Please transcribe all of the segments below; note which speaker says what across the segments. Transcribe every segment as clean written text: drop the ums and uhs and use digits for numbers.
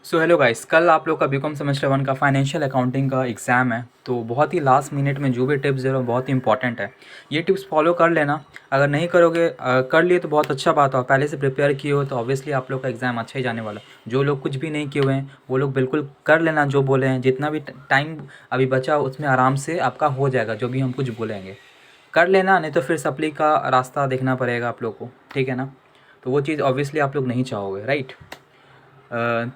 Speaker 1: So hello guys, कल आप लोग का बीकॉम सेमेस्टर 1 का फाइनेंशियल अकाउंटिंग का एग्ज़ाम है। तो बहुत ही लास्ट मिनट में जो भी टिप्स दे रहा हूँ बहुत ही इंपॉर्टेंट है। ये टिप्स फॉलो कर लेना। अगर नहीं करोगे कर लिए तो बहुत अच्छा बात हो। पहले से प्रिपेयर किए हो तो ऑब्वियसली आप लोग का एग्ज़ाम अच्छा ही जाने वाला है। जो लोग कुछ भी नहीं किए हुए हैं वो लोग बिल्कुल कर लेना जो बोले हैं। जितना भी टाइम अभी बचा हो उसमें आराम से आपका हो जाएगा जो भी हम कुछ बोलेंगे। कर लेना, नहीं तो फिर सप्ली का रास्ता देखना पड़ेगा आप लोग को। ठीक है ना। तो वो चीज़ ऑब्वियसली आप लोग नहीं चाहोगे, राइट।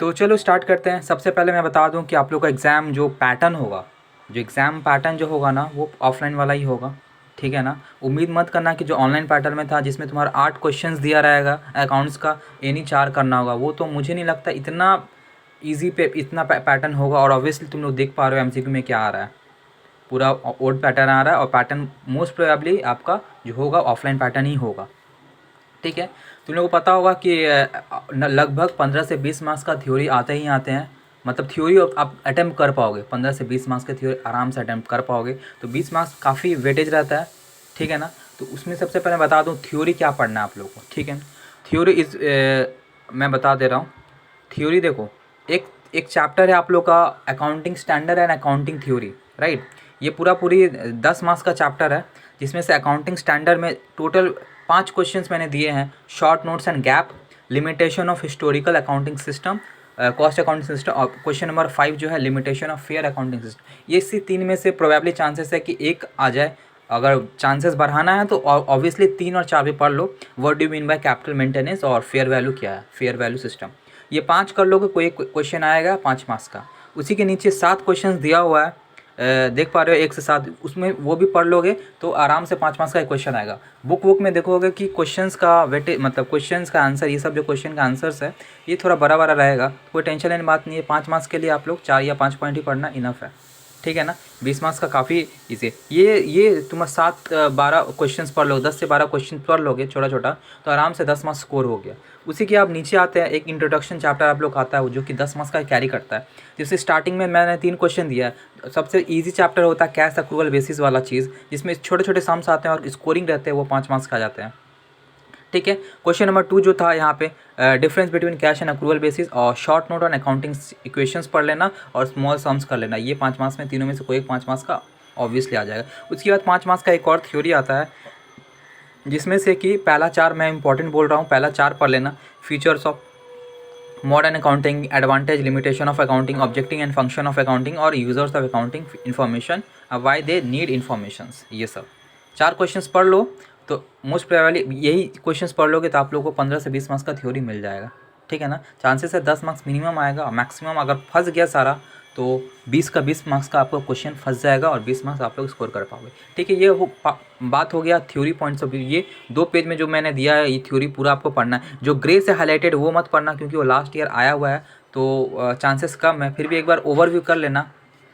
Speaker 1: तो चलो स्टार्ट करते हैं। सबसे पहले मैं बता दूं कि आप लोग का एग्ज़ाम जो पैटर्न होगा, जो एग्ज़ाम पैटर्न जो होगा ना वो ऑफलाइन वाला ही होगा। ठीक है ना। उम्मीद मत करना कि जो ऑनलाइन पैटर्न में था जिसमें तुम्हारा 8 क्वेश्चंस दिया रहेगा अकाउंट्स का, एनी 4 करना होगा, वो तो मुझे नहीं लगता इतना ईजी पे इतना पैटर्न होगा। और ऑब्वियसली तुम लोग देख पा रहे हो एमसीक्यू में क्या आ रहा है, पूरा ओल्ड पैटर्न आ रहा है। और पैटर्न मोस्ट प्रोबेबली आपका जो होगा ऑफलाइन पैटर्न ही होगा। ठीक है। तुम लोगों को पता होगा कि लगभग 15 से 20 मार्क्स का थ्योरी आते ही आते हैं। मतलब थ्योरी आप अटैम्प्ट कर पाओगे, 15 से 20 मार्क्स का थ्योरी आराम से अटैम्प्ट कर पाओगे। तो 20 मार्क्स काफ़ी वेटेज रहता है। ठीक है ना। तो उसमें सबसे पहले बता दूं थ्योरी क्या पढ़ना है आप लोगों को। ठीक है। थ्योरी मैं बता दे रहा हूँ। थ्योरी देखो, एक एक चैप्टर है आप लोग का accounting standard and accounting theory, right. ये पूरी 10 मार्क्स का चैप्टर है, जिसमें से अकाउंटिंग स्टैंडर्ड में टोटल 5 क्वेश्चंस मैंने दिए हैं। Short notes and gap, limitation of historical accounting system, cost accounting system, और क्वेश्चन नंबर 5 जो है limitation of fair accounting system. ये इसी 3 में से प्रोबेबली चांसेस है कि एक आ जाए। अगर चांसेस बढ़ाना है तो ऑब्वियसली 3 और 4 भी पढ़ लो। What do mean by capital maintenance और फेयर वैल्यू क्या है, फेयर वैल्यू सिस्टम। ये 5 कर लोगे, कोई एक क्वेश्चन आएगा 5 मार्क्स का। उसी के नीचे 7 क्वेश्चन दिया हुआ है, देख पा रहे हो 1 से 7, उसमें वो भी पढ़ लोगे तो आराम से 5 मार्क्स का एक क्वेश्चन आएगा। बुक में देखोगे कि क्वेश्चंस का वेटे मतलब क्वेश्चंस का आंसर, ये सब जो क्वेश्चन का आंसर्स है ये थोड़ा बड़ा बड़ा रहेगा। कोई टेंशन लेने बात नहीं है। 5 मार्क्स के लिए आप लोग 4 या 5 पॉइंट ही पढ़ना इनफ है। ठीक है ना। 20 मार्क्स का काफ़ी इजी है। ये तुम 7-12 क्वेश्चंस पढ़ लो, 10 से 12 क्वेश्चन पढ़ लोगे छोटा छोटा, तो आराम से 10 मार्क्स स्कोर हो गया। उसी के आप नीचे आते हैं, एक इंट्रोडक्शन चैप्टर आप लोग आता है जो कि 10 मार्क्स का कैरी करता है। जैसे स्टार्टिंग में मैंने 3 क्वेश्चन दिया है। सबसे ईजी चैप्टर होता है कैश अक्रूवल बेसिस वाला चीज़, जिसमें छोटे छोटे सम्स आते हैं और स्कोरिंग रहते हैं, वो 5 मार्क्स का आ जाते हैं। ठीक है। क्वेश्चन नंबर 2 जो था यहाँ पे difference between cash and accrual basis और short note on accounting equations पढ़ लेना और स्मॉल सम्स कर लेना। ये 5 मार्क्स में तीनों में से कोई एक 5 मार्क्स का ऑब्वियसली आ जाएगा। उसके बाद 5 मार्क्स का एक और थ्योरी आता है, जिसमें से कि पहला 4 मैं इंपॉर्टेंट बोल रहा हूँ, पहला 4 पढ़ लेना। Features of modern accounting, advantage, limitation of accounting, objective and function of accounting और users of accounting information, why they need informations. ये सब 4 क्वेश्चंस पढ़ लो तो मोस्ट प्रोबेबली यही क्वेश्चंस पढ़ लोगे तो आप लोगों को 15 से 20 मार्क्स का थ्योरी मिल जाएगा। ठीक है ना। चांसेस है 10 मार्क्स मिनिमम आएगा, और मैक्सिमम अगर फंस गया सारा तो 20 का 20 मार्क्स का आपका क्वेश्चन फंस जाएगा और 20 मार्क्स आप लोग स्कोर कर पाओगे। ठीक है। ये बात हो गया थ्योरी पॉइंट्स ऑफ व्यू। ये 2 पेज में जो मैंने दिया है ये थ्योरी पूरा आपको पढ़ना है। जो ग्रे से हाईलाइटेड वो मत पढ़ना, क्योंकि वो लास्ट ईयर आया हुआ है तो चांसेस कम है। फिर भी एक बार ओवरव्यू कर लेना,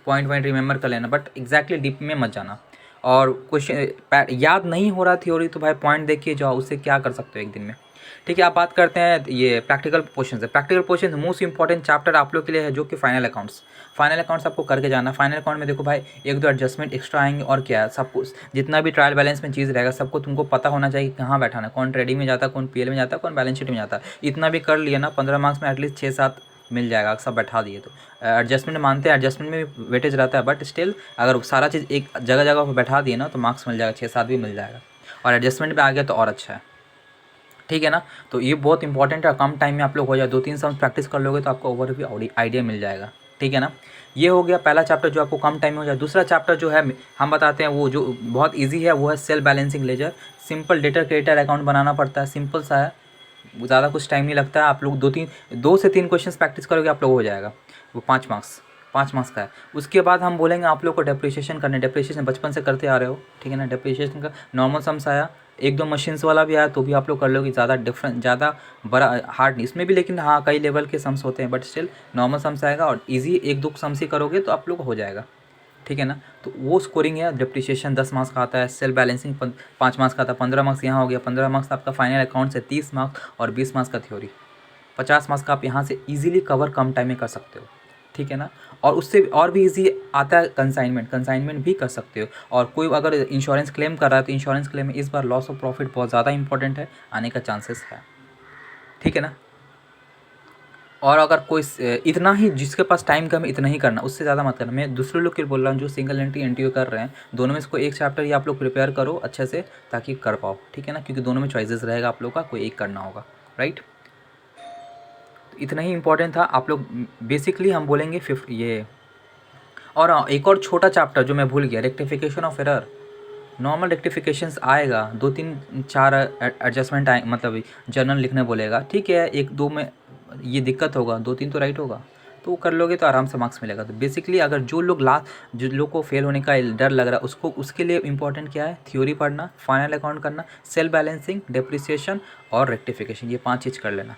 Speaker 1: पॉइंट रिमेंबर कर लेना, बट एग्जैक्टली डीप में मत जाना। और क्वेश्चन याद नहीं हो रहा थ्योरी तो भाई पॉइंट देखिए जाओ, उससे क्या कर सकते हो एक दिन में। ठीक है। आप बात करते हैं ये प्रैक्टिकल क्वेश्चन है। Practical question most important chapter आप लोग के लिए है, जो कि फाइनल अकाउंट्स। फाइनल अकाउंट्स आपको करके जाना। फाइनल अकाउंट में देखो भाई 1-2 एडजस्टमेंट एक्स्ट्रा आएंगे और क्या है, सब कुछ जितना भी ट्रायल बैलेंस में चीज़ रहेगा सबको तुमको पता होना चाहिए कहाँ बैठाना है, कौन ट्रेडिंग में जाता है, कौन पीएल में जाता है, कौन बैलेंस शीट में जाता है। इतना भी कर लिया ना 15 मार्क्स में एटलीस्ट 6-7 मिल जाएगा, सब बैठा दिए तो। एडजस्टमेंट मानते हैं, एडजस्टमेंट में भी वेटेज रहता है, बट स्टिल अगर सारा चीज़ एक जगह जगह पर बैठा दिए ना तो मार्क्स मिल जाएगा, 6-7 भी मिल जाएगा। और एडजस्टमेंट में आ गया तो और अच्छा है। ठीक है ना। तो ये बहुत इंपॉर्टेंट है, कम टाइम में आप लोग हो जाए, 2-3 सम प्रैक्टिस कर लोगे तो आपको ओवरव्यू आइडिया मिल जाएगा। ठीक है ना। ये हो गया पहला चैप्टर जो आपको कम टाइम में हो जाए। दूसरा चैप्टर जो है हम बताते हैं वो जो बहुत ईजी है वो है self balancing ledger. Simple debtor creditor account बनाना पड़ता है, सिंपल सा है, ज़्यादा कुछ टाइम नहीं लगता है। आप लोग 2 से 3 क्वेश्चन प्रैक्टिस करोगे आप लोग हो जाएगा। वो 5 मार्क्स का है। उसके बाद हम बोलेंगे आप लोग को डेप्रिसिएशन करने। डेप्रिसिएशन बचपन से करते आ रहे हो, ठीक है ना। डेप्रिसिएशन का नॉर्मल सम्स आया, 1-2 मशीन्स वाला भी आया तो भी आप लोग कर लोगे। ज़्यादा बड़ा हार्ड नहीं इसमें भी, लेकिन हाँ कई लेवल के सम्स होते हैं, बट स्टिल नॉर्मल सम्स आएगा और ईजी 1-2 सम्स ही करोगे तो आप लोग हो जाएगा। ठीक है ना। तो वो स्कोरिंग है। डिप्रिसिएशन 10 मार्क्स का आता है, सेल बैलेंसिंग 5 मार्क्स का आता है, 15 मार्क्स यहाँ हो गया। 15 मार्क्स आपका फाइनल अकाउंट से 30 मार्क्स और 20 मार्क्स का थ्योरी, 50 मार्क्स का आप यहाँ से इजीली कवर कम टाइम में कर सकते हो। ठीक है ना। और उससे और भी इजी आता है कंसाइनमेंट भी कर सकते हो। और कोई अगर इंश्योरेंस क्लेम कर रहा है तो इंश्योरेंस क्लेम में इस बार लॉस ऑफ प्रॉफिट बहुत ज़्यादा इंपॉर्टेंट है, आने का चांसेस है। ठीक है ना। और अगर कोई इतना ही, जिसके पास टाइम कम है इतना ही करना, उससे ज़्यादा मत करना। मैं दूसरे लोग के लिए बोल रहा हूँ जो सिंगल एंट्री एनटीओ कर रहे हैं, दोनों में से कोई एक चैप्टर ही आप लोग प्रिपेयर करो अच्छे से, ताकि कर पाओ, ठीक है ना, क्योंकि दोनों में चॉइसेस रहेगा आप लोग का, कोई एक करना होगा, राइट। तो इतना ही इंपॉर्टेंट था आप लोग। बेसिकली हम बोलेंगे फिफ्थ ये, और हाँ, एक और छोटा चैप्टर जो मैं भूल गया, रेक्टिफिकेशन ऑफ एरर। नॉर्मल रेक्टिफिकेशंस आएगा, 2-3-4 एडजस्टमेंट आए, मतलब जर्नल लिखने बोलेगा, ठीक है, 1-2 में ये दिक्कत होगा, 2-3 तो राइट होगा, तो वो कर लोगे तो आराम से मार्क्स मिलेगा। तो बेसिकली अगर जो लोग को फेल होने का डर लग रहा है, उसको उसके लिए इंपॉर्टेंट क्या है, थ्योरी पढ़ना, फाइनल अकाउंट करना, सेल बैलेंसिंग, डेप्रिसिएशन और रेक्टिफिकेशन, ये 5 चीज़ कर लेना।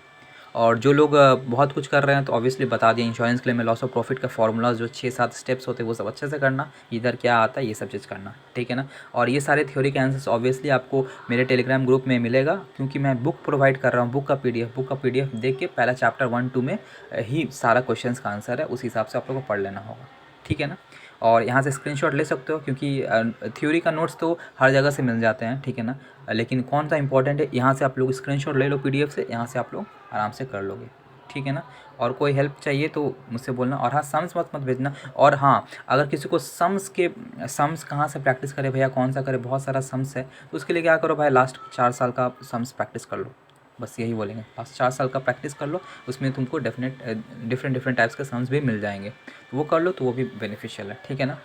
Speaker 1: और जो लोग बहुत कुछ कर रहे हैं, तो ऑब्वियसली बता दिया, इंश्योरेंस क्लेम में लॉस ऑफ प्रॉफिट का फॉर्मूलाज जो 6-7 स्टेप्स होते हैं वो सब अच्छे से करना, इधर क्या आता है ये सब चीज़ करना, ठीक है ना। और ये सारे थ्योरी के आंसर्स ऑब्वियसली आपको मेरे टेलीग्राम ग्रुप में मिलेगा, क्योंकि मैं बुक प्रोवाइड कर रहा हूँ, बुक का पीडीएफ देख के पहला चैप्टर 1-2 में ही सारा क्वेश्चन का आंसर है, उस हिसाब से आप लोग को पढ़ लेना होगा, ठीक है ना। और यहाँ से स्क्रीनशॉट ले सकते हो, क्योंकि थ्योरी का नोट्स तो हर जगह से मिल जाते हैं, ठीक है ना, लेकिन कौन सा इंपॉर्टेंट है, यहाँ से आप लोग स्क्रीनशॉट ले लो पीडीएफ से, यहाँ से आप लोग आराम से कर लोगे, ठीक है ना। और कोई हेल्प चाहिए तो मुझसे बोलना। और हाँ, सम्स मत भेजना। और हाँ, अगर किसी को सम्स कहाँ से प्रैक्टिस करे भैया, कौन सा करे, बहुत सारा सम्स है, तो उसके लिए क्या करो भाई, लास्ट 4 साल का सम्स प्रैक्टिस कर लो, बस यही बोलेंगे, लास्ट 4 साल का प्रैक्टिस कर लो, उसमें तुमको डिफरेंट टाइप्स के सम्स भी मिल जाएंगे, तो वो कर लो, तो वो भी बेनिफिशियल है, ठीक है ना।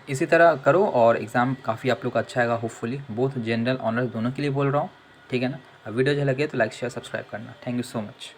Speaker 1: इसी तरह करो और एग्ज़ाम काफ़ी आप लोग का अच्छा आएगा होपफुली, बोथ जनरल ऑनर्स दोनों के लिए बोल रहा हूँ, ठीक है ना। वीडियो अच्छा लगे तो लाइक शेयर सब्सक्राइब करना। Thank you so much.